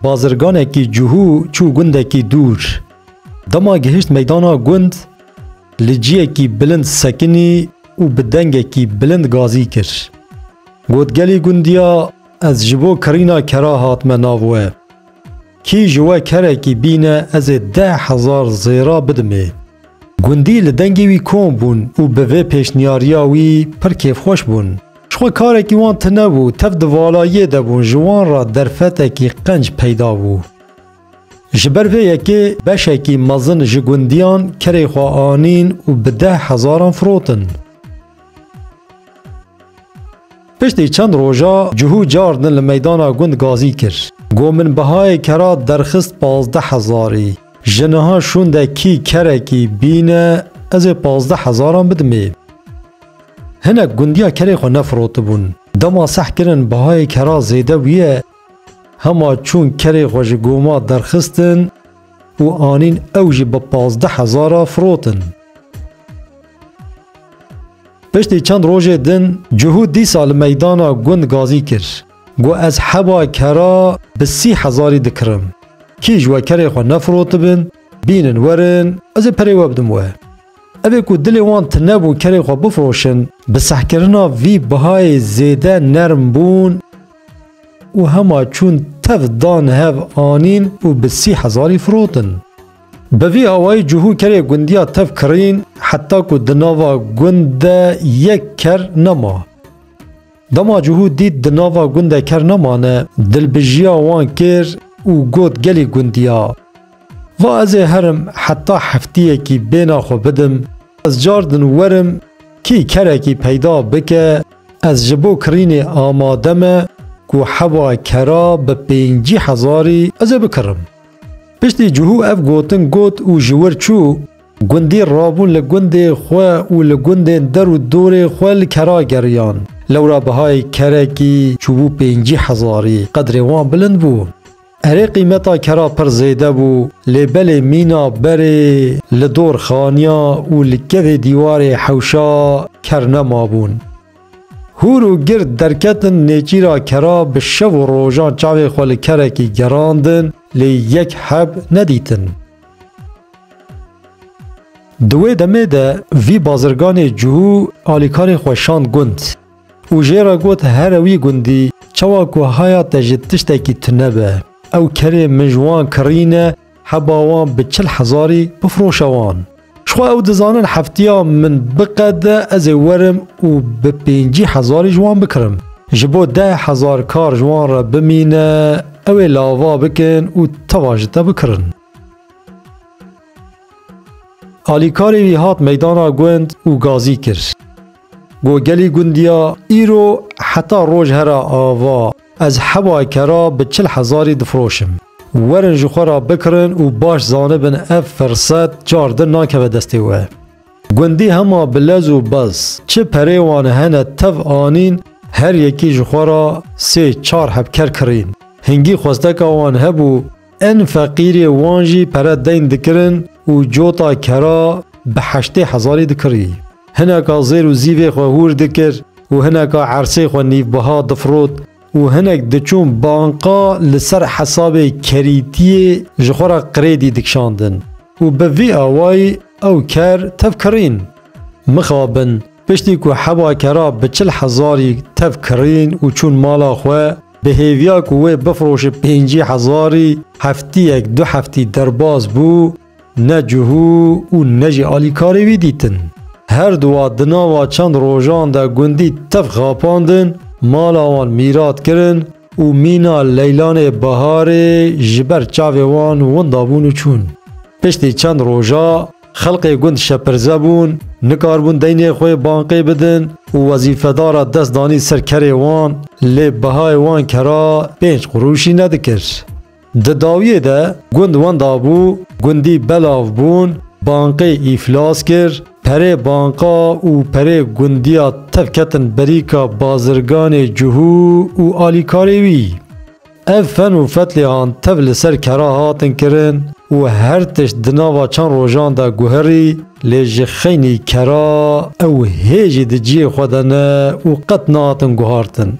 بازرگانکی جهو چو گندکی دور. دما گهشت میدانا گند لجیکی بلند سکنی و بدنگکی بلند گازی کر. گودگلی گندیا از جبو کرینا کرا هاتم ناوه. کی جوا کرکی بینه از 10,000 زیرا بدمه. گندی لدنگی وی کون بون و به وی پیشنیاریا وی پر کیف خوش بون. شخو کارکی وان تنبو تف دوالایه دبون جوان را درفتکی قنج پیدا بو. جبر وی یکی بشکی مزن جگندیان کری خواه آنین و به 10,000 فروتن. پشتی چند روژا جهو جاردن لمیدانا گند گازی کر. گو من بهای کرا درخست 15,000. جنها شونده کی کرکی بینه از 15,000 بدمه. هنک گندیا کری خو نفروت بون. دما صح کرن بهای کرا زیده ویه. هما چون کری خوش گوما درخستن و آنین اوجی با 15,000 فروتن. پشتی چند روژه دن جهو 10 سال میدانا گند گازی کر. گو از حبا کرا به 30,000 دکرم. کی جوا کری خو نفروت بن بینن ورن از پری وابدم وه. اوه که دل وان تنبو کری خو بفروشن بسح کرنا وی بهای زیده نرم بون و همه چون تف دان هف آنین و به 30,000 فروتن. بوی آوائی جهو کری گندیا تف کرین حتی که دناوا گند یک کر نما. دما جهو دید دناوا گند کر نمانه دل بجیا وان کر و گود گلی گندیا. و از هرم حتی هفتیه کی بینا خو بدم از جاردن ورم کی کره کی پیدا بکه از جبو کرین آمادمه کو حوا کرا به 5,000 از بکرم. پشتی جهو اف گوتن گوت و جور چو گندی رابون لگند خواه و لگند در و دور خواه لکرا گریان. لورا بهای کره کی چوبو 5,000 قدر وان بلند بو. اره قیمتا کرا پر زیده بو لبل مینا بره لدور خانیا و لکه دیوار حوشا کرنما بون. هورو گرد درکتن نیچی را کرا به شو و روژان چاوی خوال کرکی گراندن لی یک حب ندیتن. دوی دمه ده وی بازرگان جهو آلیکار خوشان گند و جیرا گوت هروی گندی چوا که هایا تجتشتکی تنبه او کری مجوان کرینه حباوان به 40,000 بفروشوان. شخوا او دزانن هفتیا من بقده از ورم و به 5,000 جوان بکرم. جبو 10,000 کار جوان را بمینه او لاوا بکن و تواجده بکرن. آلیکاری وی هات میدانا گوند و گازی کر. گو گلی گندیا ایرو حتی روش هرا آوا از حبا کرا به 40,000 دفروشم. ورن جخورا بکرن و باش زانبن اف فرصت جاردن ناکه و دستی وه. گندی هما بلز و بز چه پریوان هنه تف آنین هر یکی جخورا 3-4 حب کر کرین. هنگی خوستک آوان هبو ان فقیر وانجی پرد دین دکرن و جوتا کرا به 8,000 دکری. هنکا زیر و زیوه خواه دکر و هنکا عرصه خواه نیف بها دفرود و هنک دچون بانقا لسر حساب کریتی جخورا قریدی دکشاندن و به وی آوائی او کر تفکرین. مخابن پشتی که حبا کرا به 40,000 تفکرین و چون مالا خواه به هیویا که وی بفروش 5,000 هفتی یک 2 هفتی درباز بو نجهو و نجی آلیکاری وی دیتن. هر دو دنا و چند روژان دا گندی تف خاپاندن مالا وان میرات کرن و مینا لیلان بهار جبر چاوی وان وندابون چون. پشتی چند روژا خلق گند شپرزه بون نکار بون دینی خوی بانقی بدن و وظیفه دارا دست دانی سرکری وان لی بهای وان کرا 5 قروشی ندکر. دداویه ده گند وندابو گندی بلاو بون بانقی افلاس کر پره بانقا و پره گندیا تفکتن بریکا بازرگان جهو و آلیکاری وی. افن و فتلی آن تفل سر کرا هاتن کرن و هر تش دناوا چند روژان دا گوهری لیج خینی کرا او هیجی دجی خودنه و قط ناتن گوهارتن.